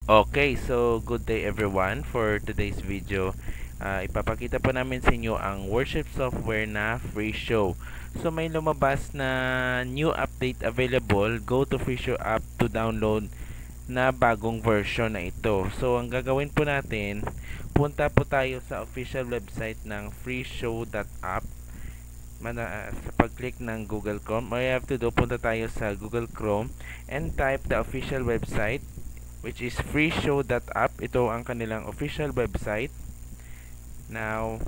Okay, so good day everyone. For today's video, ipapakita po namin sa inyo ang worship software na free show. So may lumabas na new update available. Go to free show app to download na bagong version na ito. So ang gagawin po natin, punta po tayo sa official website ng freeshow.app. Sa pag-click ng Google Chrome, all you have to do, punta tayo sa Google Chrome and type the official website, which is freeshow.app. Ito ang kanilang official website. Now,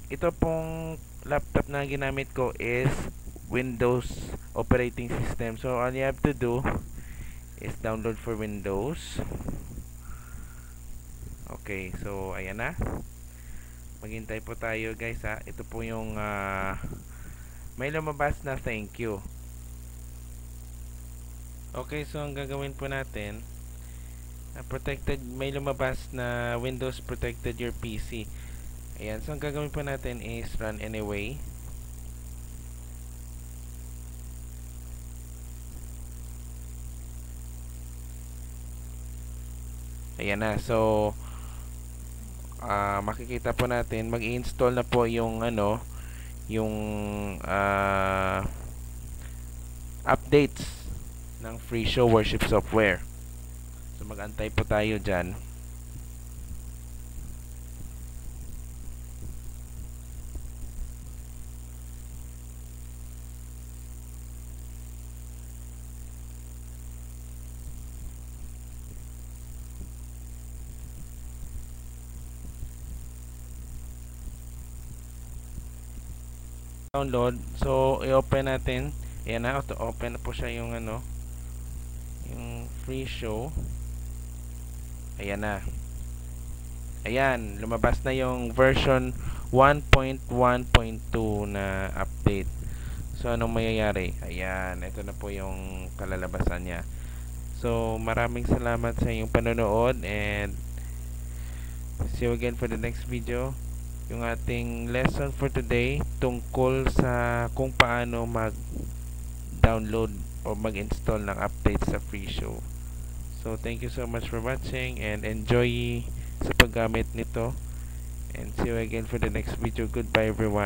ito pong laptop na ginamit ko is Windows operating system. So, all you have to do is download for Windows. Okay, so ayan na. Maghintay po tayo guys ha. Ito po yung may lumabas na thank you. Okay, so ang gagawin po natin, may lumabas na Windows protected your PC. Ayan, so ang gagawin po natin is run anyway. Ayan na, so makikita po natin, mag-install na po yung yung updates ng free show worship software. So mag-antay po tayo dyan. Download. So i-open natin. Ayan na, open na po siya yung yung free show. Ayan na. Ayan, lumabas na yung version 1.1.2 na update. So anong mangyayari? Ayan, ito na po yung kalalabasan niya. So maraming salamat sa inyong panonood and see you again for the next video. Yung ating lesson for today tungkol sa kung paano mag-download o mag-install ng updates sa free show. So thank you so much for watching and enjoy sa paggamit nito, and see you again for the next video. Goodbye everyone.